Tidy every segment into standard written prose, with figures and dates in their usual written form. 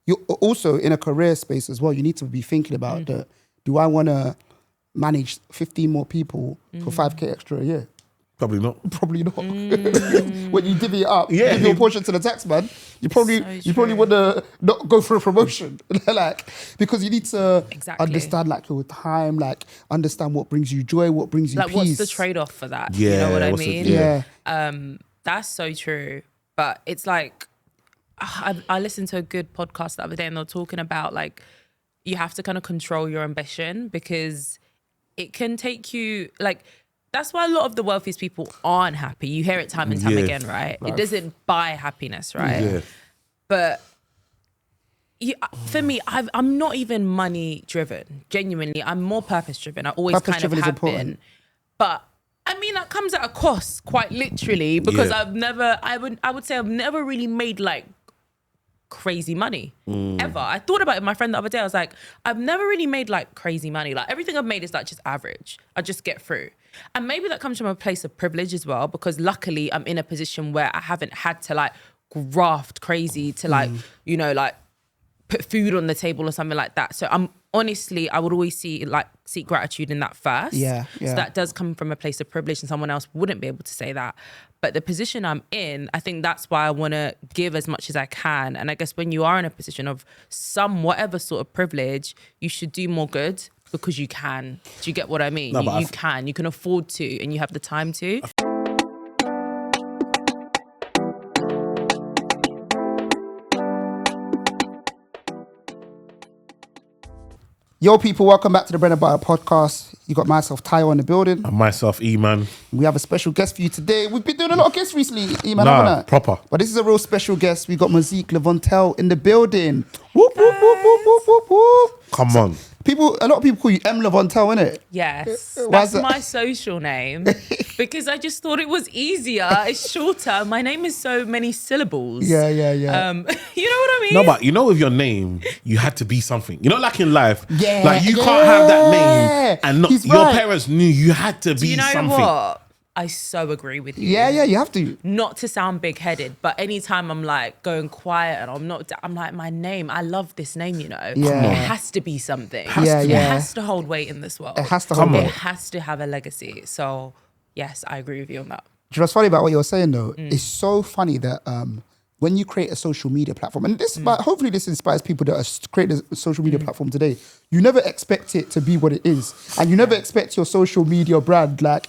you're also in a career space as well. You need to be thinking about that. Do I want to manage 15 more people for 5k extra a year? Probably not. Probably not. When you divvy it up, give your portion to the tax man, you probably want to not go for a promotion. Like, because you need to understand like your time, like understand what brings you joy, what brings you like peace. what's the trade-off for that? Yeah, you know what I mean? That's so true. But it's like I listened to a good podcast the other day and they're talking about like you have to kind of control your ambition because it can take you like. That's why a lot of the wealthiest people aren't happy. You hear it time and time again, right? It doesn't buy happiness, right? Yeah. But for me, I'm not even money driven. Genuinely, I'm more purpose driven. I always kind of have been. But I mean, that comes at a cost, quite literally, because I would say I've never really made like crazy money ever. I thought about it with my friend the other day. I was like, I've never really made like crazy money. Like everything I've made is like just average. I just get through. And maybe that comes from a place of privilege as well, because luckily I'm in a position where I haven't had to like graft crazy to like, you know, like put food on the table or something like that. So I would always seek gratitude in that first. Yeah. So that does come from a place of privilege and someone else wouldn't be able to say that. But the position I'm in, I think that's why I want to give as much as I can. And I guess when you are in a position of whatever sort of privilege, you should do more good because you can. Do you get what I mean? No, you can. You can afford to and you have the time to. Yo, people, welcome back to the Bread and Butter podcast. You got myself, Tayo, in the building. And myself, E-Man. We have a special guest for you today. We've been doing a lot of guests recently, E-Man, haven't we? Proper. But this is a real special guest. We got Mosique Lavontelle in the building. Whoop, whoop, whoop, whoop, whoop, whoop, whoop. Come on. A lot of people call you M. Lavontelle, innit? Yes, Why's that's my social name because I just thought it was easier. It's shorter. My name is so many syllables. Yeah. You know what I mean? No, but you know with your name, you had to be something. You know, like in life, Yeah, like you can't have that name and not, He's your right. parents knew you had to Do be you know something. what? I so agree with you. Yeah, you have to. Not to sound big-headed, but anytime I'm like going quiet and I'm like, my name, I love this name, you know? Yeah. It has to be something. Yeah. It has to hold weight in this world. It has to hold weight. It has to have a legacy. So, yes, I agree with you on that. Do you know what's funny about what you're saying though? It's so funny that when you create a social media platform, and this, hopefully this inspires people that are creating a social media platform today, you never expect it to be what it is. And you never expect your social media brand, like,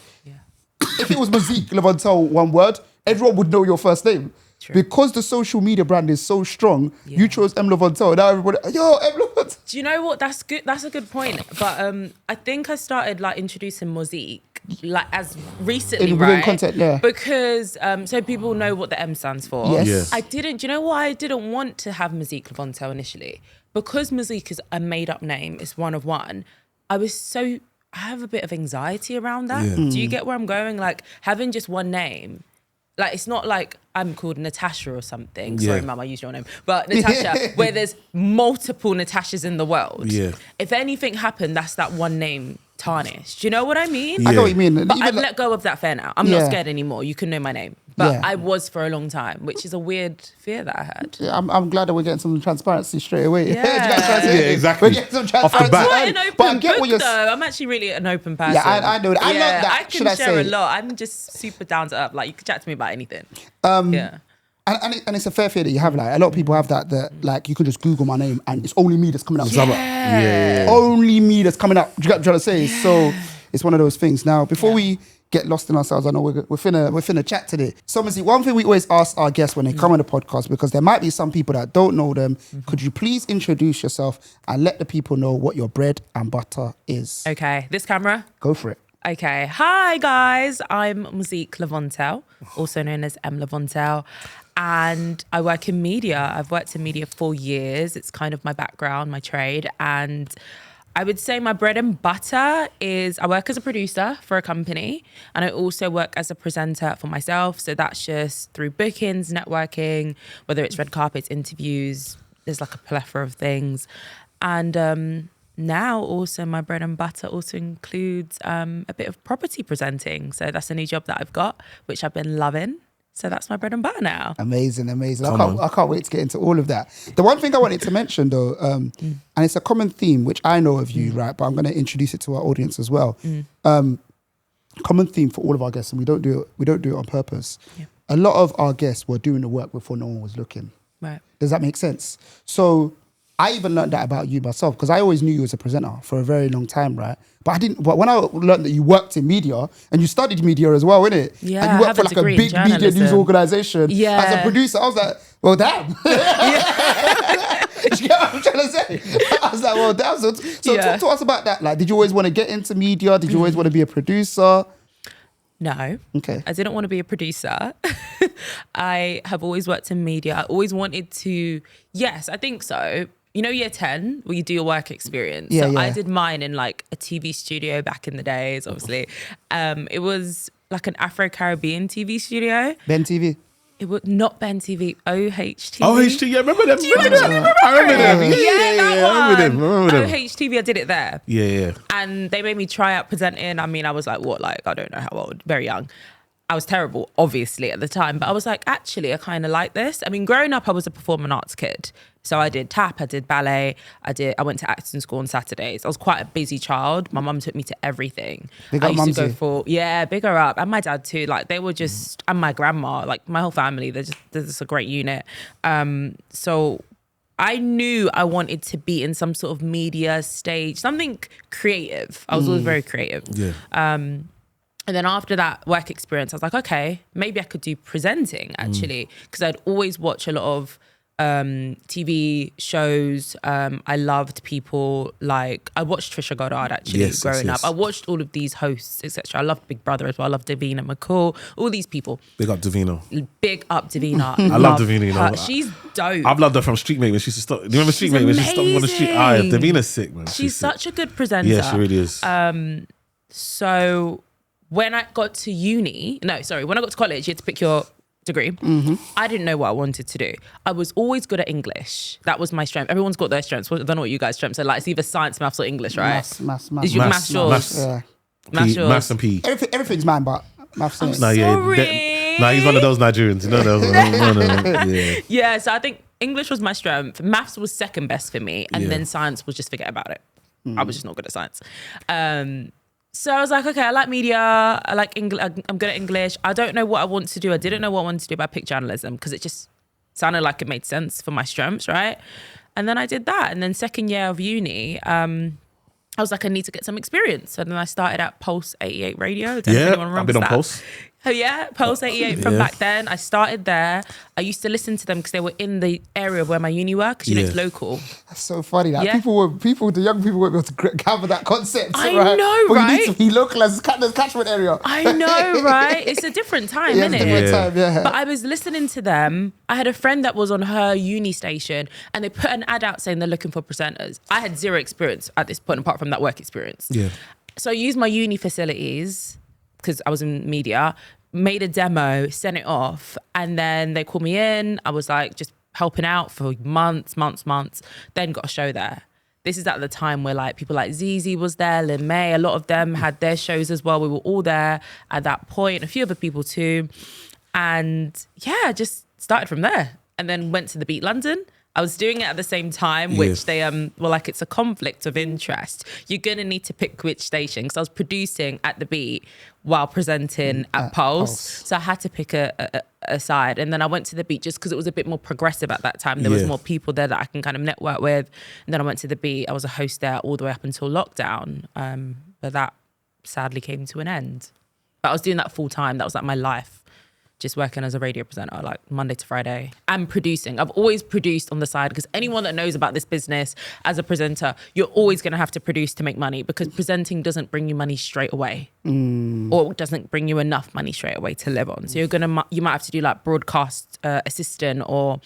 if it was Mosique Lavontelle, one word, everyone would know your first name. True. Because the social media brand is so strong, you chose M. Lavontelle. Now everybody, yo, M. Lavontelle. Do you know what? That's good. That's a good point. But I think I started like introducing Mosique like as recently, within right? content, yeah. Because so people know what the M stands for. Yes. Yes. Do you know why I didn't want to have Mosique Lavontelle initially? Because Mosique is a made-up name. It's one of one. I have a bit of anxiety around that. Yeah. Do you get where I'm going? Like having just one name, like it's not like I'm called Natasha or something. Sorry, Mum, I used your name. But Natasha, where there's multiple Natashas in the world. Yeah. If anything happened, that's that one name tarnished. Do you know what I mean? I know what you mean. But Even I've let go of that fear now. I'm not scared anymore. You can know my name. But I was for a long time, which is a weird fear that I had. Yeah, I'm glad that we're getting some transparency straight away. Yeah. Yeah, exactly. We're getting some Off transparency. the bat. Quite an open But I get book, what you're though. I'm actually really an open person. Yeah, I know that. I love that. I Should can I share say? a lot. I'm just super down to earth. Like, you can chat to me about anything. Yeah. And it's a fair fear that you have. Like a lot of people have that like you can just Google my name and it's only me that's coming up. Yeah. Only me that's coming up. Do you get what I'm trying to say? So it's one of those things. Now, before we get lost in ourselves, I know we're finna chat today. So, Missy, one thing we always ask our guests when they come on the podcast, because there might be some people that don't know them, could you please introduce yourself and let the people know what your bread and butter is? Okay, this camera. Go for it. Okay. Hi, guys. I'm Mosique Lavontelle, also known as M. Lavontelle. And I work in media. I've worked in media for years. It's kind of my background, my trade. And I would say my bread and butter is I work as a producer for a company. And I also work as a presenter for myself. So that's just through bookings, networking, whether it's red carpets, interviews. There's like a plethora of things. And now also my bread and butter also includes a bit of property presenting. So that's a new job that I've got, which I've been loving. So that's my bread and butter now. Amazing. I can't wait to get into all of that. The one thing I wanted to mention though, and it's a common theme, which I know of you, right? But I'm going to introduce it to our audience as well. Common theme for all of our guests, and we don't do it on purpose. Yeah. A lot of our guests were doing the work before no one was looking. Right. Does that make sense? So I even learned that about you myself, because I always knew you as a presenter for a very long time, right? But I didn't. But when I learned that you worked in media and you studied media as well, innit? Yeah, and you worked for like a big media news organization as a producer. I was like, well, damn. You get what I'm trying to say? I was like, well, damn. So talk to us about that. Like, did you always want to get into media? Did you always want to be a producer? No. Okay. I didn't want to be a producer. I have always worked in media. I always wanted to. Yes, I think so. You know, year 10, where you do your work experience. Yeah, I did mine in like a TV studio back in the days, obviously. It was like an Afro-Caribbean TV studio. Ben TV? It was not Ben TV, OHTV. OHTV, yeah, remember them? Do you actually remember I remember them. I remember them. OHTV, I did it there. Yeah. And they made me try out presenting. I mean, I was like, I don't know how old, very young. I was terrible, obviously, at the time. But I was like, actually, I kind of like this. I mean, growing up, I was a performing arts kid. So I did tap, I did ballet, I went to acting school on Saturdays. I was quite a busy child. My mum took me to everything. I used to go for, bigger up. And my dad too. Like, they were just, and my grandma, like my whole family, they're just a great unit. So I knew I wanted to be in some sort of media stage, something creative. I was always very creative. Yeah. And then after that work experience, I was like, okay, maybe I could do presenting actually, because I'd always watch a lot of TV shows. I loved people like, I watched Trisha Goddard actually growing up. I watched all of these hosts, etc. I loved Big Brother as well. I loved Davina McCall, all these people. Big up Davina. Big up Davina. I love Davina. You know. She's dope. I've loved her from Street Mate when she used to stop. Do you remember Street Mate when she stopped on the street? Davina's sick, man. She's such a good presenter. Yeah, she really is. So when I got to when I got to college, you had to pick your degree. I didn't know what I wanted to do. I was always good at English. That was my strength. Everyone's got their strengths. I don't know what you guys' strengths are like. It's either science, maths, or English, right? Maths. Is your maths yours? Yeah. Maths and P. Everything's mine, but maths. I'm sorry. He's one of those Nigerians. You know those. Yeah, so I think English was my strength. Maths was second best for me. And then science was just forget about it. I was just not good at science. So I was like, okay, I like media. I like English. I'm good at English. I don't know what I want to do. I didn't know what I wanted to do, but I picked journalism because it just sounded like it made sense for my strengths, right? And then I did that. And then second year of uni, I was like, I need to get some experience. And then I started at Pulse 88 Radio. I don't know if anyone remembers I've been on that. Pulse. Oh yeah, Pulse 88 from back then. I started there. I used to listen to them because they were in the area where my uni were, because it's local. That's so funny. Like the young people won't be able to gather that concept. I right? know, but right? You need to be local as there's catchment area. I know, right? It's a different time, isn't it? Different time, yeah. But I was listening to them. I had a friend that was on her uni station, and they put an ad out saying they're looking for presenters. I had zero experience at this point, apart from that work experience. Yeah. So I used my uni facilities because I was in media. Made a demo, sent it off, and then they called me in. I was like just helping out for months, then got a show there. This is at the time where like people like ZZ was there, Lin May, a lot of them had their shows as well. We were all there at that point, a few other people too. And yeah, just started from there and then went to the Beat London. I was doing it at the same time, which they were like, it's a conflict of interest. You're going to need to pick which station, because I was producing at the Beat while presenting at Pulse. So I had to pick a side. And then I went to the Beat just because it was a bit more progressive at that time. There was more people there that I can kind of network with. And then I went to the Beat. I was a host there all the way up until lockdown. But that sadly came to an end. But I was doing that full time. That was like my life. Just working as a radio presenter, like Monday to Friday, and producing. I've always produced on the side, because anyone that knows about this business as a presenter, you're always going to have to produce to make money, because presenting doesn't bring you money straight away, or doesn't bring you enough money straight away to live on. So you might have to do like broadcast assistant, or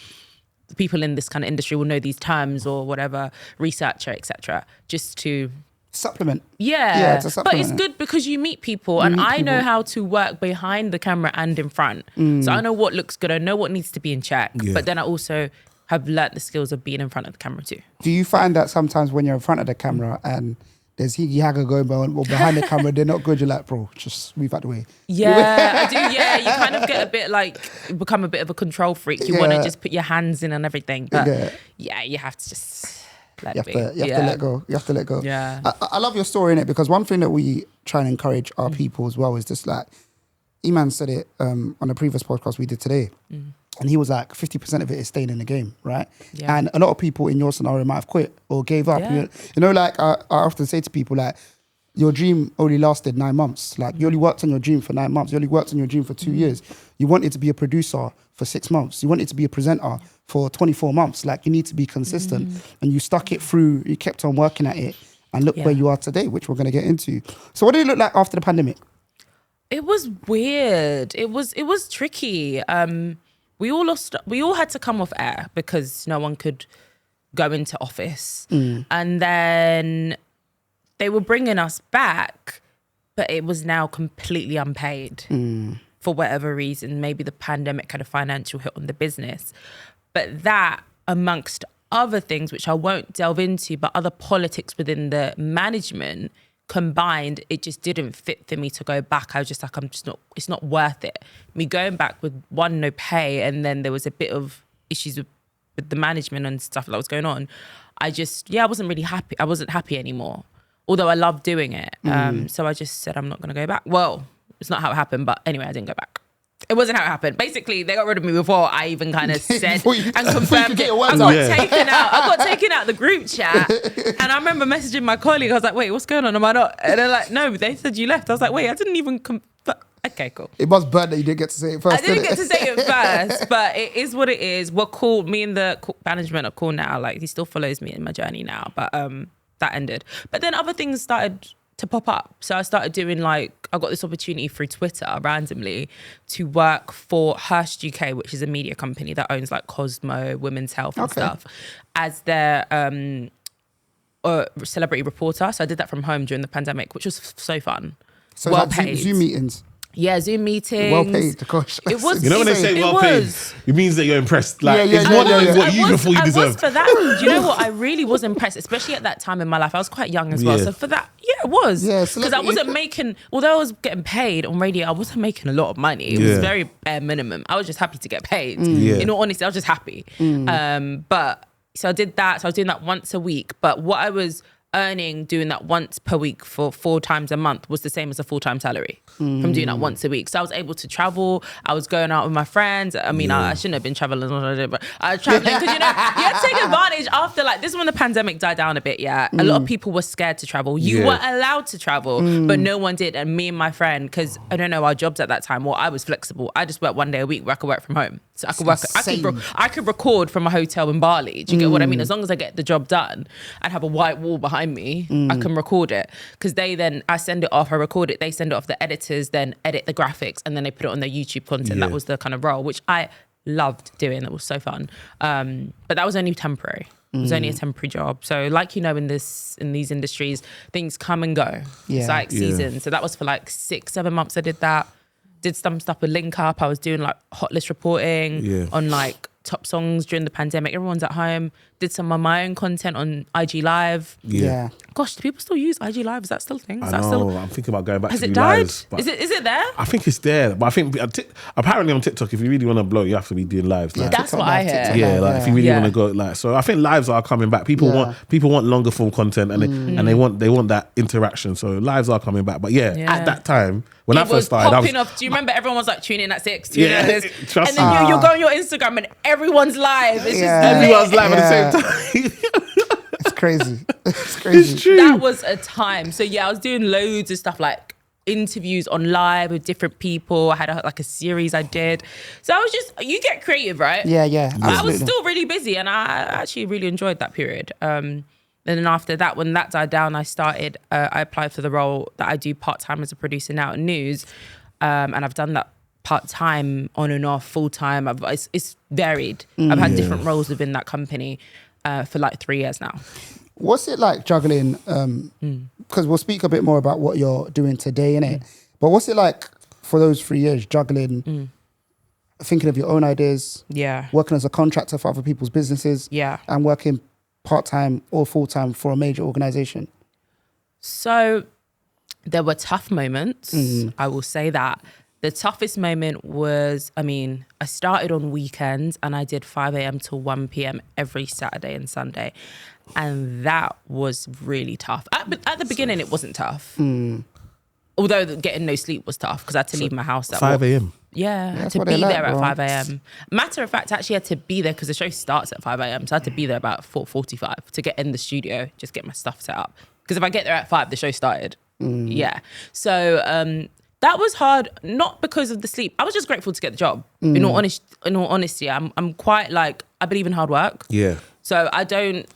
people in this kind of industry will know these terms, or whatever, researcher, etc., just to supplement. Yeah, it's a supplement. But it's good because you meet people, and I know how to work behind the camera and in front. So I know what looks good. I know what needs to be in check. But then I also have learnt the skills of being in front of the camera too. Do you find that sometimes when you're in front of the camera and there's Higgy Hagger going behind the camera. They're not good. You're like, bro, just move out the way. Yeah, I do. Yeah, you kind of get a bit like, become a bit of a control freak. You want to just put your hands in and everything. But yeah, you have to just let it be. You have to let go. You have to let go. Yeah. I love your story in it, because one thing that we try and encourage our people as well is just like, Eman said it on a previous podcast we did today. And he was like, 50% of it is staying in the game, right? Yeah. And a lot of people in your scenario might have quit or gave up. Yeah. You know, like I often say to people, like, your dream only lasted 9 months. Like, you only worked on your dream for 9 months. You only worked on your dream for 2 years. You wanted to be a producer for 6 months. You wanted to be a presenter for 24 months. Like, you need to be consistent. And you stuck it through. You kept on working at it. And look where you are today, which we're going to get into. So what did it look like after the pandemic? It was weird. It was tricky. We all had to come off air because no one could go into office. And then they were bringing us back, but it was now completely unpaid for whatever reason. Maybe the pandemic had a financial hit on the business. But that, amongst other things, which I won't delve into, but other politics within the management combined, it just didn't fit for me to go back. I was just like, it's not worth it. Me going back with one, no pay, and then there was a bit of issues with the management and stuff that was going on. I wasn't really happy. I wasn't happy anymore, although I loved doing it. So I just said, I'm not going to go back. Well, it's not how it happened, but anyway, I didn't go back. It wasn't how it happened. Basically, they got rid of me before I even kind of said and confirmed it. I got taken out the group chat, and I remember messaging my colleague. I was like, "Wait, what's going on? Am I not?" And they're like, "No, they said you left." I was like, "Wait, I didn't even." Okay, cool. It must burn that you didn't get to say it first. I didn't get to say it first, but it is what it is. We're cool. Me and the management are cool now. Like, he still follows me in my journey now, but that ended. But then other things started to pop up. So I started doing I got this opportunity through Twitter randomly to work for Hearst UK, which is a media company that owns like Cosmo, Women's Health and stuff, as their celebrity reporter. So I did that from home during the pandemic, which was so fun. So well like paid. Zoom meetings. Yeah, Zoom meetings. Well paid, gosh. It was. You know when they say well paid, it means that you're impressed. Like, it's more than what you before you deserve. I was for that. Do you know what? I really was impressed, especially at that time in my life. I was quite young as well. So for that, it was. Yeah, because I wasn't making, although I was getting paid on radio, I wasn't making a lot of money. It was very bare minimum. I was just happy to get paid. In all honesty, I was just happy. But so I did that. So I was doing that once a week. But what I was earning doing that once per week for 4 times a month was the same as a full-time salary from doing that once a week. So I was able to travel. I was going out with my friends. I mean, I shouldn't have been traveling, but I was traveling because, you had to take advantage after, this is when the pandemic died down a bit, A lot of people were scared to travel. You were allowed to travel, but no one did. And me and my friend, because I don't know our jobs at that time, I was flexible. I just worked 1 day a week where I could work from home. So I could work. I could record from a hotel in Bali. Do you get what I mean? As long as I get the job done, I'd have a white wall behind me. I can record it because I send it off. I record it. They send it off. The editors then edit the graphics and then they put it on their YouTube content. That was the kind of role which I loved doing. It was so fun. But that was only temporary. It was only a temporary job. So in these industries, things come and go. It's like seasons. So that was for 6-7 months. I did that. Did some stuff with Link Up. I was doing hot list reporting on top songs during the pandemic. Everyone's at home. Did some of my own content on IG Live. Yeah. Gosh, do people still use IG Live? Is that still a thing? I know. I'm thinking about going back to Has it died? lives. Is it there? I think it's there. But I think apparently on TikTok, if you really want to blow, you have to be doing lives. That's what I heard. If you really want to go, so I think lives are coming back. People want longer form content and they want that interaction. So lives are coming back. But at that time, when I first started, do you remember everyone was tuning in at 6? Trust me. And then you go on your Instagram and everyone's live. It's just everyone's live at the same time. It's crazy. It's crazy. It's true. That was a time. So I was doing loads of stuff interviews on live with different people. I had a series I did. So I was you get creative, right? Yeah. I was still really busy and I actually really enjoyed that period. And then after that, when that died down, I applied for the role that I do part-time as a producer now at News. And I've done that part-time, on and off, full-time. It's varied. I've had different roles within that company for 3 years now. What's it like juggling? Because we'll speak a bit more about what you're doing today, innit? But what's it like for those 3 years juggling, thinking of your own ideas, working as a contractor for other people's businesses, and working part-time or full-time for a major organisation? So there were tough moments. I will say that. The toughest moment was, I started on weekends and I did 5 a.m. to 1 p.m. every Saturday and Sunday. And that was really tough. At the beginning, it wasn't tough. Although getting no sleep was tough because I had to leave my house at 5 a.m. Yeah, I had to be there at 5 a.m. Matter of fact, I actually had to be there because the show starts at 5 a.m. So I had to be there about 4:45 to get in the studio, just get my stuff set up. Because if I get there at 5, the show started. Yeah. So that was hard, not because of the sleep. I was just grateful to get the job. In all honesty, I'm quite like, I believe in hard work. Yeah. So I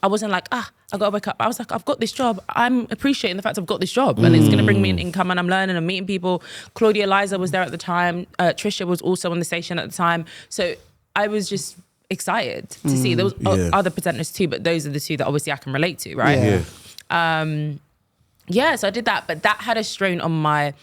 wasn't like, I gotta wake up. I was like, I've got this job. I'm appreciating the fact I've got this job and it's gonna bring me an income and I'm learning and meeting people. Claudia Liza was there at the time. Trisha was also on the station at the time. So I was just excited to see. There was other presenters too, but those are the two that obviously I can relate to, right? Yeah. So I did that, but that had a strain on my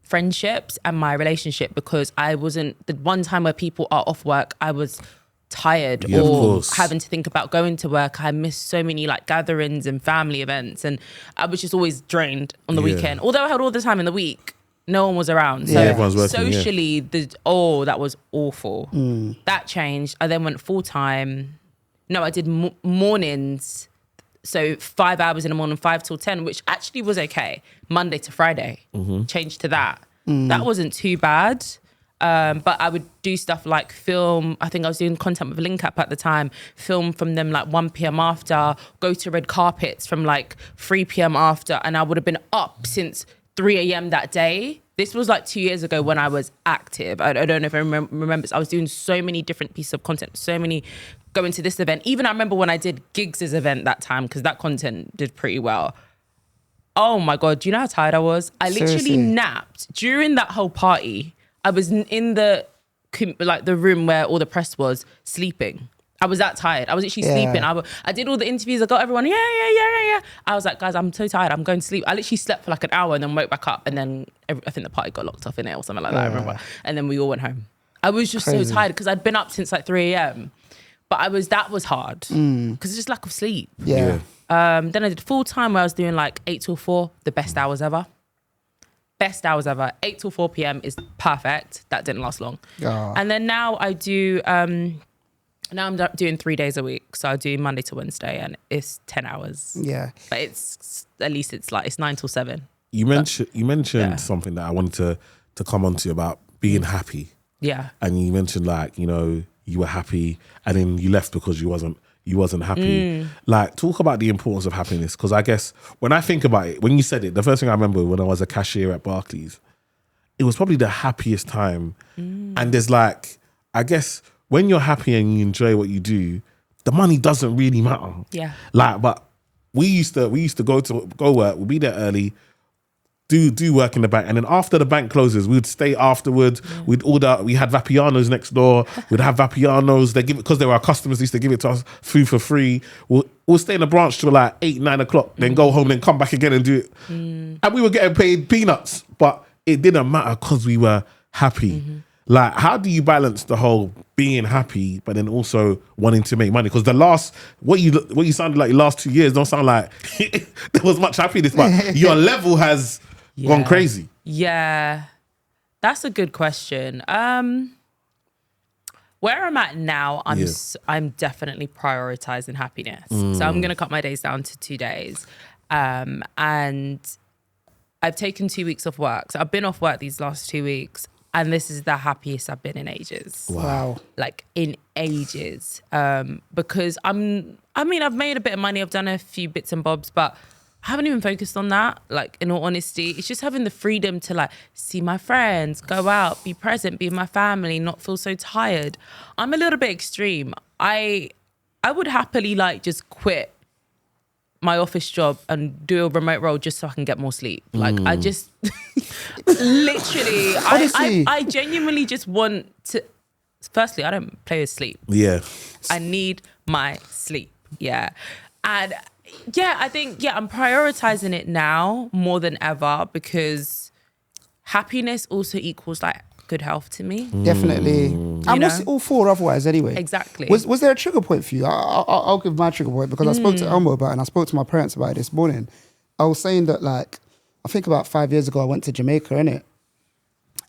friendships and my relationship because I wasn't, the one time where people are off work, I was tired or having to think about going to work. I missed so many like gatherings and family events and I was just always drained on the weekend. Although I had all the time in the week, no one was around. So everyone's working, socially, that was awful. That changed. I then went full time. No, I did mornings. So 5 hours in the morning, 5 till 10, which actually was okay. Monday to Friday, changed to that. That wasn't too bad. But I would do stuff like film. I think I was doing content with Link Up at the time, film from them like 1 p.m. after, go to red carpets from like 3 p.m. after. And I would have been up since 3 a.m. that day. This was like 2 years ago when I was active. I don't know if I remember. I was doing so many different pieces of content, going to this event. Even I remember when I did Giggs' event that time, because that content did pretty well. Oh my God, do you know how tired I was? I literally napped during that whole party. I was in the room where all the press was, sleeping. I was that tired. I was actually sleeping. I did all the interviews. I got everyone, yeah. I was like, guys, I'm so tired. I'm going to sleep. I literally slept for like an hour and then woke back up. And then I think the party got locked off in it or something like that. I remember. And then we all went home. I was just so tired because I'd been up since like 3 a.m. But that was hard because it's just lack of sleep. Yeah. Then I did full time where I was doing like 8 till 4, the best hours ever. 8 till 4 p.m. is perfect. That didn't last long. And then now I do, now I'm doing 3 days a week. So I do Monday to Wednesday and it's 10 hours. Yeah. But at least it's 9 till 7. You mentioned something that I wanted to come on to about being happy. Yeah. And you mentioned like, you were happy and then you left because you wasn't happy. Like, talk about the importance of happiness. Because I guess when I think about it, when you said it, the first thing I remember when I was a cashier at Barclays, it was probably the happiest time. And there's like, I guess when you're happy and you enjoy what you do, the money doesn't really matter. Yeah. Like, but we used to go work, we'd be there early, do work in the bank, and then after the bank closes, we'd stay afterwards. We'd order. We had Vapianos next door. We'd have Vapianos. They give it because they were our customers. They used to give it to us food for free. We'll stay in the branch till like 8, 9 o'clock. Then go home. Then come back again and do it. And we were getting paid peanuts, but it didn't matter because we were happy. Like, how do you balance the whole being happy, but then also wanting to make money? Because what you sounded like your last 2 years don't sound like there was much happiness, but your level has gone crazy. Yeah, that's a good question. Where I'm at now, I'm definitely prioritizing happiness. So I'm going to cut my days down to 2 days. And I've taken 2 weeks off work. So I've been off work these last 2 weeks. And this is the happiest I've been in ages. Wow. Like in ages. Because I've made a bit of money. I've done a few bits and bobs, but I haven't even focused on that. Like, in all honesty, it's just having the freedom to like see my friends, go out, be present, be with my family, not feel so tired. I'm a little bit extreme. I would happily like just quit my office job and do a remote role just so I can get more sleep. Like, I just literally, I genuinely just want to. Firstly, I don't play with sleep. Yeah, I need my sleep. Yeah, and I think I'm prioritizing it now more than ever because happiness also equals like good health to me. Definitely. And what's all for otherwise anyway? Exactly. Was there a trigger point for you? I'll give my trigger point because I spoke to Elmo about it and I spoke to my parents about it this morning. I was saying that, like, I think about 5 years ago, I went to Jamaica, innit?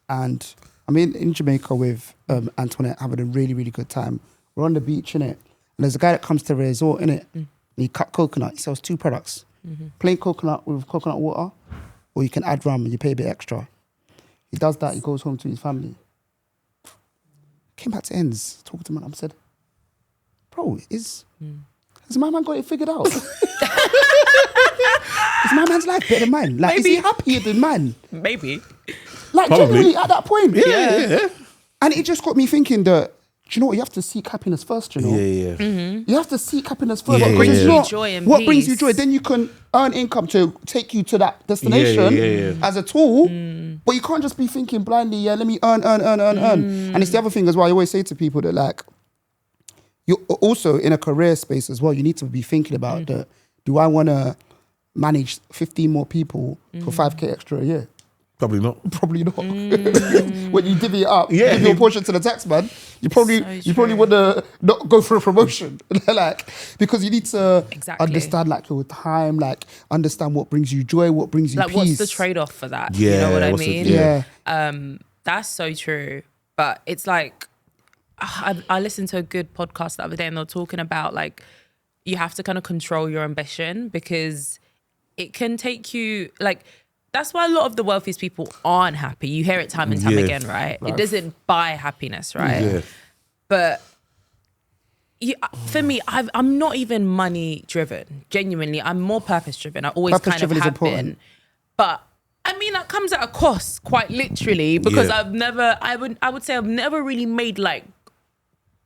And I'm in Jamaica with Antoinette, having a really, really good time. We're on the beach, innit? And there's a guy that comes to the resort, innit? And he cut coconut. He sells 2 products. Plain coconut with coconut water, or you can add rum and you pay a bit extra. He does that, he goes home to his family. Came back to ends, talked to him, and I said, bro, has my man got it figured out? Is my man's life better than mine? Like, Maybe. is he happier than mine? Maybe. Like, Probably. genuinely, at that point. Yeah. And it just got me thinking that, do you know what? You have to seek happiness first, you know? Yeah. You have to seek happiness first. Yeah, What brings yeah. you joy and What brings you peace. joy? Then you can earn income to take you to that destination as a tool. But you can't just be thinking blindly, let me earn. And it's the other thing as well. I always say to people that, like, you're also in a career space as well. You need to be thinking about that. Do I want to manage 15 more people for 5K extra a year? Probably not. Probably not. When you divvy it up, give your portion to the tax man, you probably true. want to not go for a promotion, like, because you need to Exactly. understand, like, your time, like, understand what brings you joy, what brings you Like, peace. what's the trade-off for that? Yeah, You know what I what's the- mean? yeah. That's so true. But it's like, I listened to a good podcast the other day and they were talking about, like, you have to kind of control your ambition because it can take you, like, that's why a lot of the wealthiest people aren't happy. You hear it time and time Yeah. again, right? It doesn't buy happiness, right? Yeah. But for me, I'm not even money driven. Genuinely, I'm more purpose driven. I always kind of Purpose-driven is have important. been. But I mean, that comes at a cost, quite literally, because Yeah. I would say I've never really made like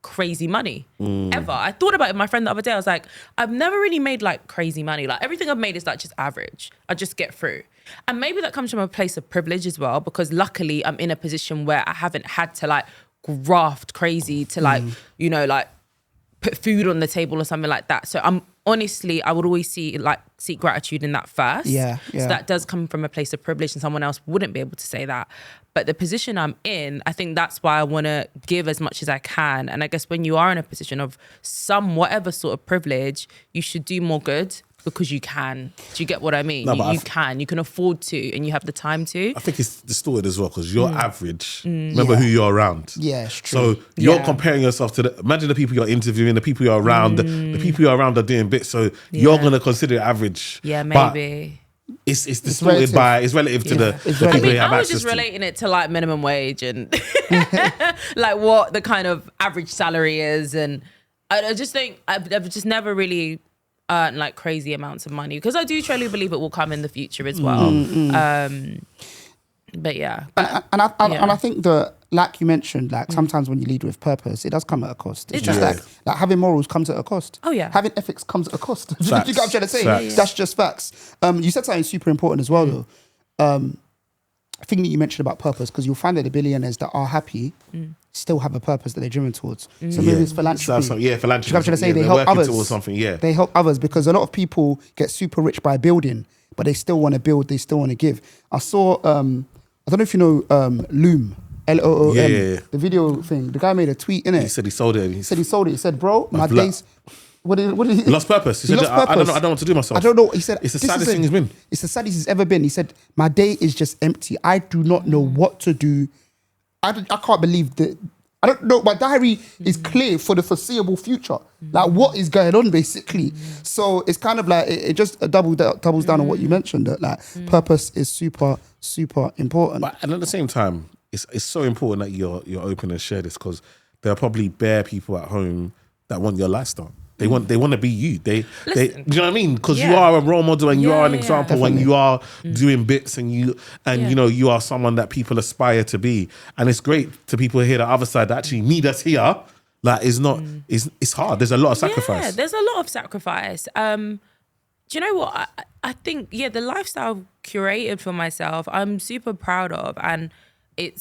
crazy money ever. I thought about it with my friend the other day. I was like, I've never really made like crazy money. Like everything I've made is like just average. I just get through. And maybe that comes from a place of privilege as well, because luckily I'm in a position where I haven't had to like graft crazy to like, you know, like put food on the table or something like that. So I'm honestly, I would always seek gratitude in that first. Yeah. So that does come from a place of privilege and someone else wouldn't be able to say that. But the position I'm in, I think that's why I want to give as much as I can. And I guess when you are in a position of some whatever sort of privilege, you should do more good because you can. Do you get what I mean? No, but You can afford to and you have the time to. I think it's distorted as well because you're average. Remember who you're around. Yeah, it's true. So you're Yeah. comparing yourself to imagine the people you're interviewing, the people you're around, the people you're around are doing bits. So you're going to consider it average. Yeah, But maybe. it's distorted relative. it's relative to the It's people relative. you have I was access just to. relating it to like minimum wage and like what the kind of average salary is. And I just think I've just never really earned like crazy amounts of money because I do truly believe it will come in the future as well. But yeah. And I think that, like you mentioned, like sometimes when you lead with purpose, it does come at a cost. It's It just does. like having morals comes at a cost. Oh, yeah. Having ethics comes at a cost. Do you Facts. get what I'm trying to say? Facts. That's just facts. You said something super important as well, though. I think that you mentioned about purpose, because you'll find that the billionaires that are happy still have a purpose that they're driven towards. So maybe it's philanthropy. Philanthropy. Do you know what I'm trying to say? Yeah, They they're help working others. towards something, yeah. They help others, because a lot of people get super rich by building, but they still want to build, they still want to give. I saw, I don't know if you know Loom, Loom, Yeah. the video thing. The guy made a tweet, innit? He said he sold it. He said he sold it. He said, bro, my blo- days... What did he... Lost purpose. He said, lost I don't purpose. know. I don't know what to do myself. I don't know. He said, It's the "This saddest is thing he's been. It's the saddest he's ever been." He said, "My day is just empty. I do not know what to do. I can't believe that. I don't know. My diary is clear for the foreseeable future. Like, what is going on, basically?" So it's kind of like, it just doubles down on what you mentioned, that like purpose is super, super important. But and at the same time, it's so important that you're open and share this, because there are probably bare people at home that want your lifestyle. They want to be you. They do you know what I mean? Because you Yeah. are a role model and you Yeah, are an yeah, example and you are doing bits and you you are someone that people aspire to be. And it's great to people hear the other side that actually need us here. Like, it's not it's hard. There's a lot of sacrifice. Yeah, there's a lot of sacrifice. Do you know what? I think, the lifestyle I've curated for myself, I'm super proud of. And it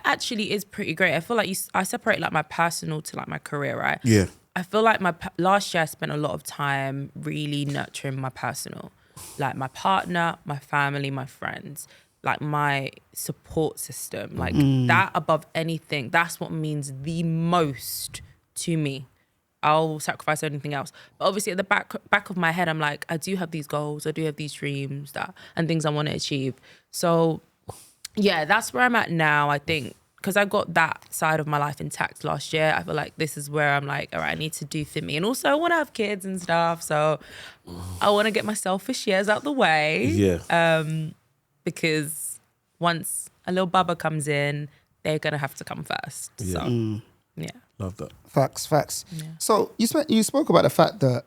actually is pretty great. I feel like I separate like my personal to like my career, right? Yeah. I feel like last year I spent a lot of time really nurturing my personal, like my partner, my family, my friends, like my support system, like that above anything. That's what means the most to me. I'll sacrifice anything else. But obviously at the back of my head, I'm like, I do have these goals. I do have these dreams and things I want to achieve. So yeah, that's where I'm at now. I think because I got that side of my life intact last year, I feel like this is where I'm like, all right, I need to do for me. And also I want to have kids and stuff. So I want to get my selfish years out the way. Yeah. Because once a little bubba comes in, they're going to have to come first. Yeah. So, yeah. Love that. Facts. Yeah. So you spoke about the fact that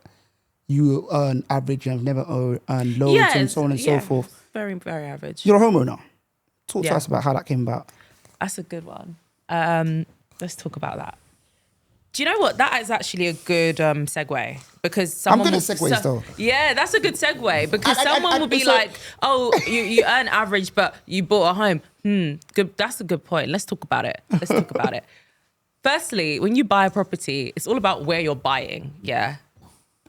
you earn average and have never earned loads and so on and so forth. Very, very average. You're a homeowner. Talk to us about how that came about. That's a good one. Let's talk about that. Do you know what? That is actually a good segue because someone. I'm good at segues though. Yeah, that's a good segue because someone will be like, "Oh, you earn average, but you bought a home." Good. That's a good point. Let's talk about it. Firstly, when you buy a property, it's all about where you're buying. Yeah.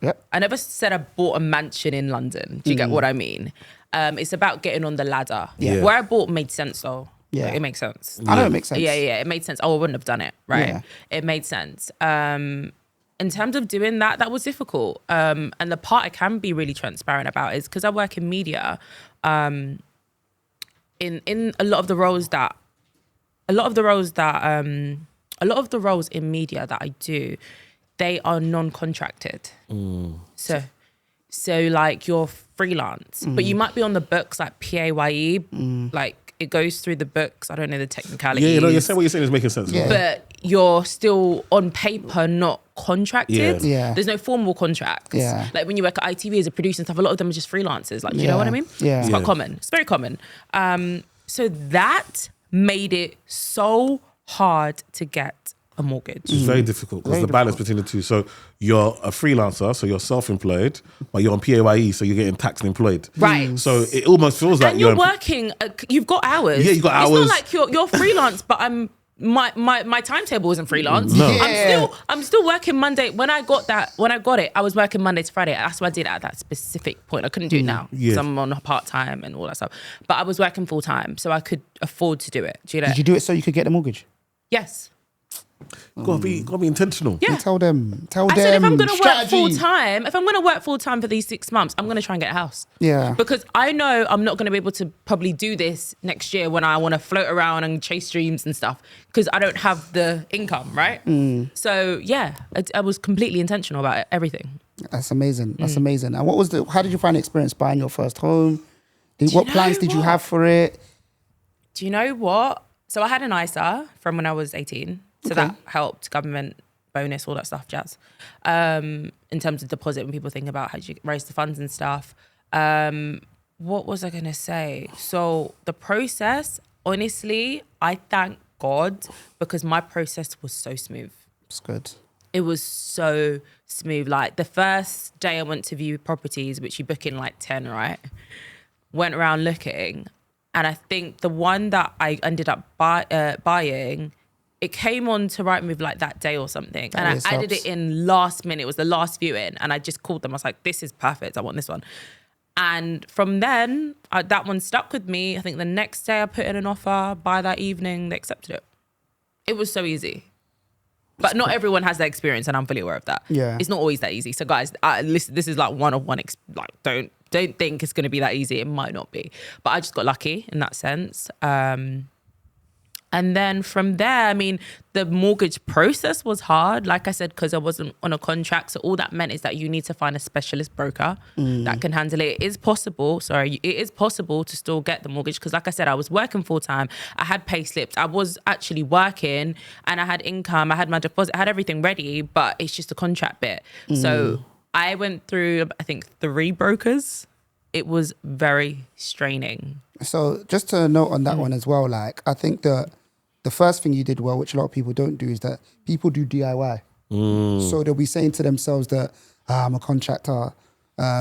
Yep. I never said I bought a mansion in London. Do you get what I mean? It's about getting on the ladder. Yeah. Where I bought made sense though. Yeah. Like, it makes sense. I know it makes sense. Yeah, it made sense. Oh, I wouldn't have done it, right? Yeah. It made sense. In terms of doing that, that was difficult. And the part I can be really transparent about is because I work in media, in a lot of the roles in media that I do, they are non-contracted. So like you're freelance, but you might be on the books like PAYE, like it goes through the books. I don't know the technicalities. Yeah, you're saying what you're saying is making sense. Yeah. But you're still on paper, not contracted. Yeah. There's no formal contracts. Yeah. Like when you work at ITV as a producer and stuff, a lot of them are just freelancers. Like, do you know what I mean? Yeah. It's quite common. It's very common. So that made it so hard to get a mortgage. It's very difficult because the balance between the two. So you're a freelancer, so you're self-employed, but you're on PAYE, so you're getting taxed and employed. Right. So it almost feels like and you're working. You've got hours. Yeah, you've got hours. It's not like you're freelance, but my timetable isn't freelance. No. Yeah. I'm still working Monday. When I got it, I was working Monday to Friday. That's what I did at that specific point. I couldn't do it now because Yeah. I'm on part time and all that stuff. But I was working full time, so I could afford to do it. Do you know? Did you do it so you could get the mortgage? Yes. Gotta be intentional. Yeah. Tell them. I said if I'm going to work strategy. full time for these 6 months, I'm going to try and get a house. Yeah. Because I know I'm not going to be able to probably do this next year when I want to float around and chase dreams and stuff because I don't have the income, right? So yeah, I was completely intentional about it, everything. That's amazing. That's amazing. And how did you find the experience buying your first home? What plans did you have for it? Do you know what? So I had an ISA from when I was 18. So that helped, government bonus, all that stuff, jazz. In terms of deposit, when people think about how you raise the funds and stuff. What was I going to say? So the process, honestly, I thank God because my process was so smooth. It's good. It was so smooth. Like the first day I went to view properties, which you book in like 10, right? Went around looking. And I think the one that I ended up buying, it came on to Rightmove like that day or something. And I added it in last minute. It was the last viewing. And I just called them. I was like, this is perfect. I want this one. And from then, that one stuck with me. I think the next day I put in an offer. By that evening, they accepted it. It was so easy. But not everyone has that experience, and I'm fully aware of that. Yeah. It's not always that easy. So guys, listen, this is like one-on-one. Don't think it's going to be that easy. It might not be. But I just got lucky in that sense. And then from there, I mean, the mortgage process was hard, like I said, because I wasn't on a contract. So all that meant is that you need to find a specialist broker that can handle it. It is possible to still get the mortgage because, like I said, I was working full time. I had pay slips. I was actually working and I had income. I had my deposit. I had everything ready, but it's just a contract bit. So I went through, I think, 3 brokers. It was very straining. So just to note on that one as well, like I think that the first thing you did well, which a lot of people don't do, is that people do DIY. So they'll be saying to themselves that I'm a contractor,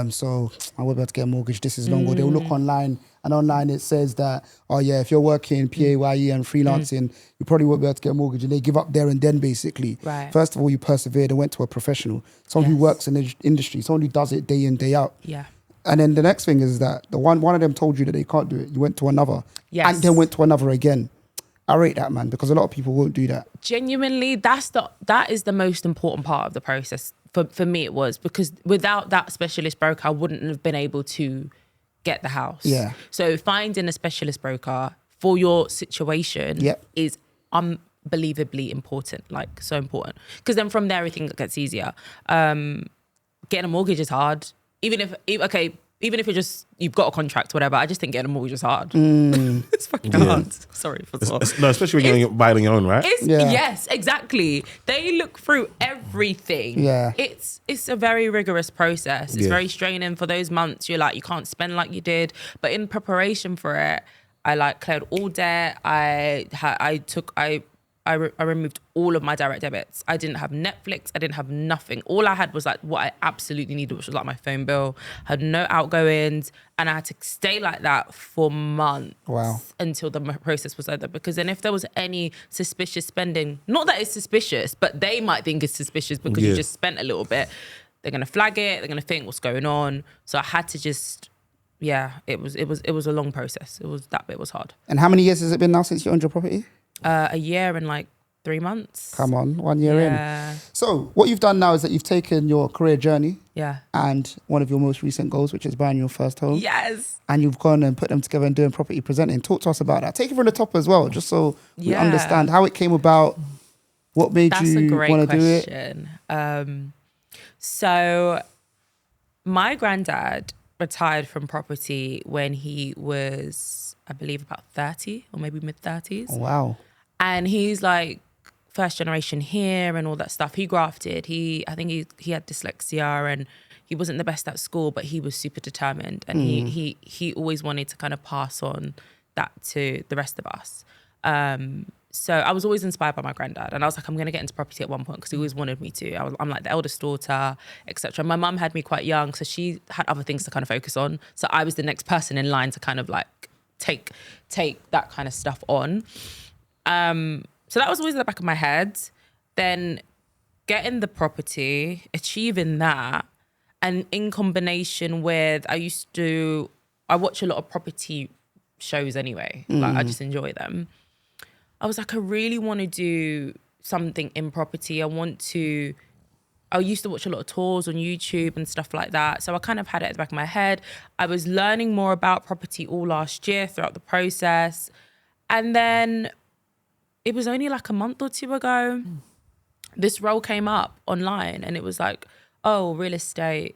so I won't be able to get a mortgage. This is long. Or they'll look online, and online it says that, oh yeah, if you're working PAYE and freelancing, you probably won't be able to get a mortgage, and they give up there and then basically. Right. First of all, you persevered and went to a professional, someone who works in the industry, someone who does it day in, day out. Yeah. And then the next thing is that one of them told you that they can't do it. You went to another, Yes. and then went to another again. I rate that, man, because a lot of people won't do that. Genuinely, that is the most important part of the process. For me, it was, because without that specialist broker, I wouldn't have been able to get the house. Yeah. So finding a specialist broker for your situation is unbelievably important, like so important. Because then from there, everything gets easier. Getting a mortgage is hard. Even if you're just, you've got a contract, whatever, I just think getting a mortgage is hard. It's fucking hard. Sorry for that. No, especially when you're buying your own, right? Yes, exactly. They look through everything. Yeah. It's a very rigorous process. It's very straining for those months. You're like, you can't spend like you did. But in preparation for it, I like cleared all debt. I removed all of my direct debits. I didn't have Netflix. I didn't have nothing. All I had was like what I absolutely needed, which was like my phone bill. I had no outgoings, and I had to stay like that for months. Wow. Until the process was over. Because then if there was any suspicious spending, not that it's suspicious, but they might think it's suspicious because you just spent a little bit. They're gonna flag it. They're gonna think what's going on. So I had to just, it was a long process. That bit was hard. And how many years has it been now since you owned your property? A year and like 3 months. Come on, 1 year in. So what you've done now is that you've taken your career journey and one of your most recent goals, which is buying your first home. Yes. And you've gone and put them together and doing property presenting. Talk to us about that. Take it from the top as well, just so we understand how it came about, what made you want to do it. So my granddad retired from property when he was, I believe, about 30 or maybe mid-30s. Oh, wow. And he's like first generation here and all that stuff. He grafted. I think he had dyslexia and he wasn't the best at school, but he was super determined. And he always wanted to kind of pass on that to the rest of us. So I was always inspired by my granddad. And I was like, I'm going to get into property at one point because he always wanted me to. I'm like the eldest daughter, etc. My mum had me quite young, so she had other things to kind of focus on. So I was the next person in line to kind of like take that kind of stuff on. So that was always in the back of my head. Then getting the property, achieving that, and in combination with, I watch a lot of property shows anyway. Like I just enjoy them. I was like, I really want to do something in property. I used to watch a lot of tours on YouTube and stuff like that. So I kind of had it at the back of my head. I was learning more about property all last year throughout the process. And then it was only like a month or two ago, this role came up online and it was like, oh, real estate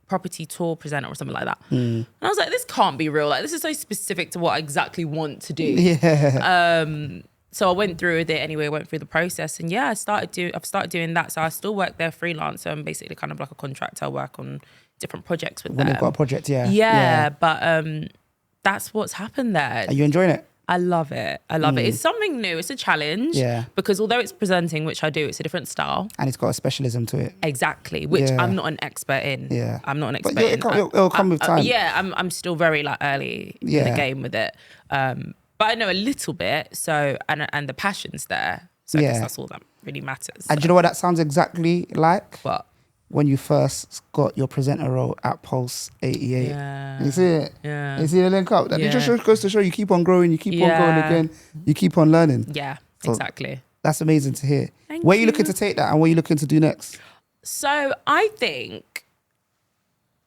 property tour presenter or something like that. And I was like, this can't be real. Like, this is so specific to what I exactly want to do. Yeah. So I went through with it anyway, went through the process, and I've started doing that. So I still work there freelance. So I'm basically kind of like a contractor. I work on different projects with them. When they've got a project, but that's what's happened there. Are you enjoying it? I love it. It's something new. It's a challenge. Yeah. Because although it's presenting, which I do, it's a different style. And it's got a specialism to it. Exactly. Which I'm not an expert in. Yeah. I'm not an expert but in. It'll come with time. I'm still very like early in the game with it. But I know a little bit. So, and the passion's there. So I guess that's all that really matters. And do you know what that sounds exactly like? What? When you first got your presenter role at Pulse 88. Yeah. You see it? Yeah. You see the link up? That it just goes to show you keep on growing, you keep on growing again, you keep on learning. Yeah, so exactly. That's amazing to hear. Thank Where are you you looking to take that and what are you looking to do next? So I think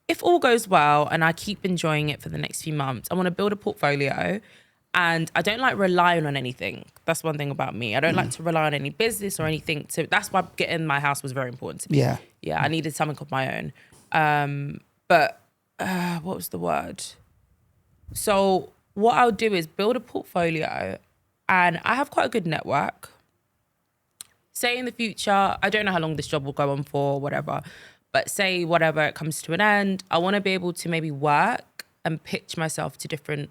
if all goes well and I keep enjoying it for the next few months, I want to build a portfolio. And I don't like relying on anything. That's one thing about me. I don't like to rely on any business or anything. That's why getting my house was very important to me. Yeah. Yeah, I needed something of my own. But what was the word? So what I'll do is build a portfolio, and I have quite a good network. Say in the future, I don't know how long this job will go on for, whatever. But say whatever, it comes to an end, I want to be able to maybe work and pitch myself to different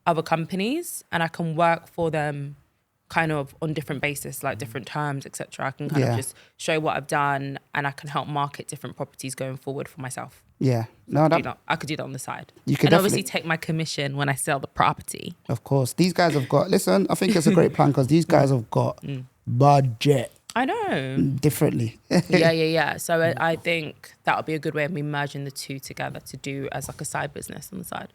other companies, and I can work for them kind of on different basis, like different terms, etc. I can kind of just show what I've done, and I can help market different properties going forward for myself. Yeah. I could do that on the side. You could obviously take my commission when I sell the property. Of course. These guys have got, listen, I think it's a great plan because these guys have got budget. I know. Differently. Yeah. So I think that would be a good way of me merging the two together to do as like a side business on the side.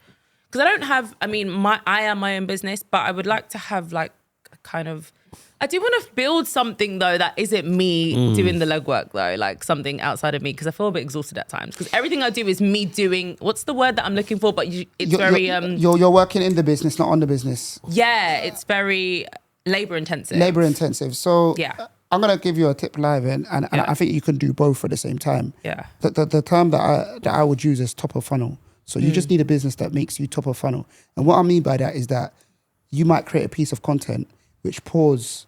because I don't have, I mean, I am my own business, but I would like to have like a kind of, I do want to build something though that isn't me doing the legwork though, like something outside of me, because I feel a bit exhausted at times. Because everything I do is me doing, what's the word that I'm looking for? But you're working in the business, not on the business. Yeah, it's very labor intensive. Labor intensive. So yeah. I'm gonna give you a tip live, and I think you can do both at the same time. Yeah. The term that I would use is top of funnel. So you just need a business that makes you top of funnel. And what I mean by that is that you might create a piece of content which pours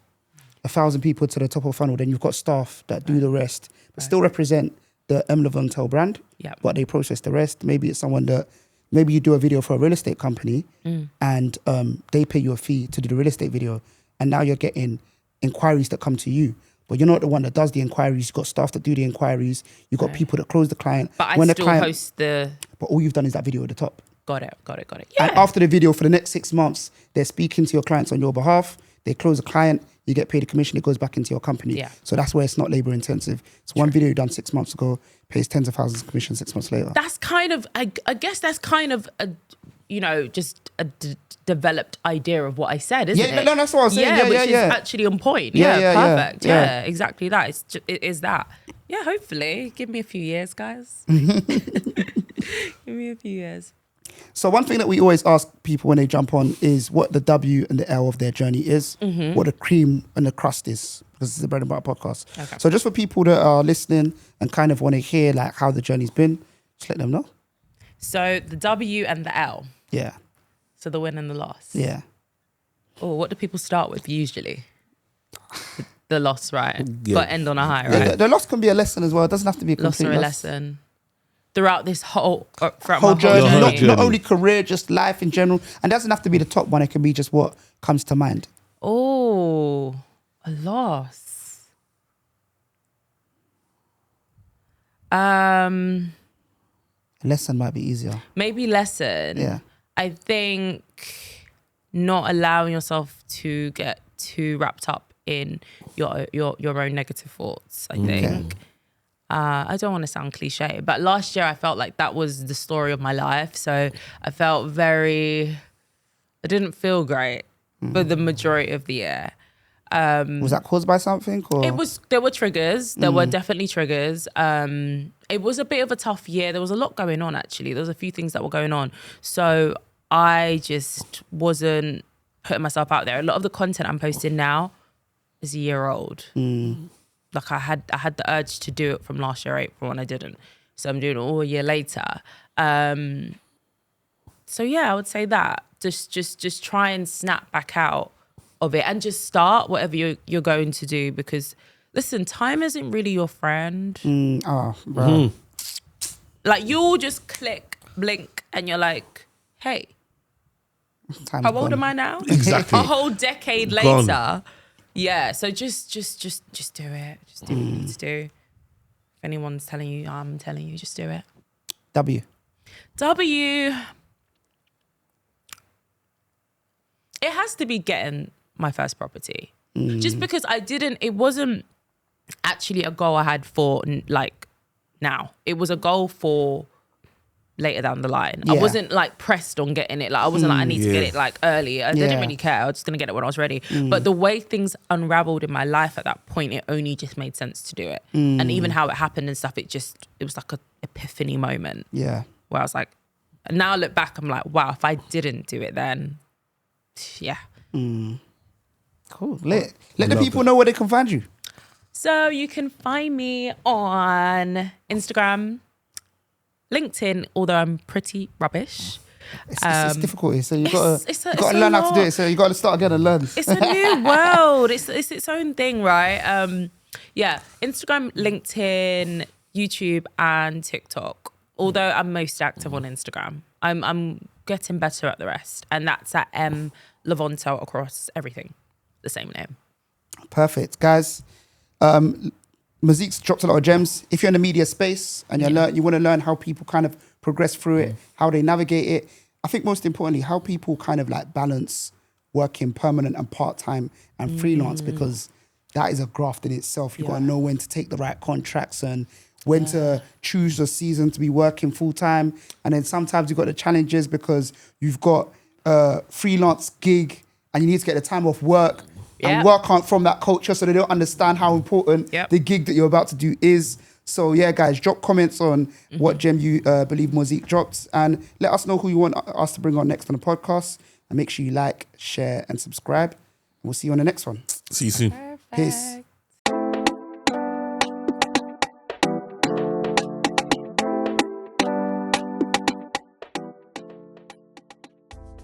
1,000 people to the top of funnel. Then you've got staff that do the rest, but still represent the Lavontelle brand. Yeah. But they process the rest. Maybe it's someone that, maybe you do a video for a real estate company, and they pay you a fee to do the real estate video, and now you're getting inquiries that come to you. But you're not the one that does the inquiries. You've got staff that do the inquiries. You've got people that close the client. But I still host the... But all you've done is that video at the top. Got it. Yeah. And after the video, for the next 6 months, they're speaking to your clients on your behalf. They close a client. You get paid a commission. It goes back into your company. Yeah. So that's where it's not labor intensive. It's one video done 6 months ago, pays tens of thousands of commission 6 months later. That's kind of, I guess that's kind of a, just a developed idea of what I said, isn't it? No, that's what I was saying. Which is actually on point. Perfect. Yeah, exactly that. It is that. Yeah, hopefully. Give me a few years, guys. Give me a few years. So one thing that we always ask people when they jump on is what the W and the L of their journey is, what the cream and the crust is, because it's a bread and butter podcast. Okay. So just for people that are listening and kind of want to hear like how the journey's been, just let them know. So the W and the L. Yeah. So the win and the loss. Yeah. Oh, what do people start with usually? The loss, right? Yeah. But end on a high, right? Yeah, the loss can be a lesson as well. It doesn't have to be a complete loss or a lesson. Throughout this whole journey. Not only career, just life in general. And it doesn't have to be the top one. It can be just what comes to mind. Oh, a loss. A lesson might be easier. Maybe lesson. Yeah. I think not allowing yourself to get too wrapped up in your own negative thoughts, I think. Okay. I don't want to sound cliche, but last year I felt like that was the story of my life. So I felt I didn't feel great for the majority of the year. Was that caused by something? Or? There were triggers. There were definitely triggers. It was a bit of a tough year. There was a lot going on, actually. There was a few things that were going on. So I just wasn't putting myself out there. A lot of the content I'm posting now is a year old. Like I had the urge to do it from last year April and I didn't. So I'm doing it all a year later. So yeah, I would say that. Just try and snap back out of it and just start whatever you're going to do, because listen, time isn't really your friend. Like you'll just click, blink, and you're like, hey, how old am I now? Exactly. A whole decade later. Yeah, so just do it. Just do what you need to do. If anyone's telling you, I'm telling you, just do it. W. It has to be getting my first property. Just because it wasn't actually a goal I had for like now. It was a goal for later down the line. I wasn't like pressed on getting it. Like I wasn't like I need to get it like early. I didn't really care. I was just gonna get it when I was ready. But the way things unraveled in my life at that point, it only just made sense to do it. And even how it happened and stuff, it was like an epiphany moment. Yeah. Where I was like, and now I look back, I'm like, wow, if I didn't do it then, yeah. Cool. Let the people know where they can find you. So you can find me on Instagram, LinkedIn, although I'm pretty rubbish. It's difficult. So you got to learn how to do it. So you got to start again and learn. It's a new world. It's its own thing, right? Instagram, LinkedIn, YouTube, and TikTok. Although I'm most active on Instagram, I'm getting better at the rest, and that's at M Lavontelle across everything, the same name. Perfect, guys. Mosique's dropped a lot of gems. If you're in the media space and you want to learn how people kind of progress through it, how they navigate it, I think most importantly, how people kind of like balance working permanent and part-time and freelance, because that is a graft in itself. You've got to know when to take the right contracts and when to choose your season to be working full time. And then sometimes you've got the challenges because you've got a freelance gig and you need to get the time off work and work on from that culture, so they don't understand how important the gig that you're about to do is. So yeah, guys, drop comments on what gem you believe Mosique dropped, and let us know who you want us to bring on next on the podcast. And make sure you like, share, and subscribe. And we'll see you on the next one. See you soon. Perfect. Peace.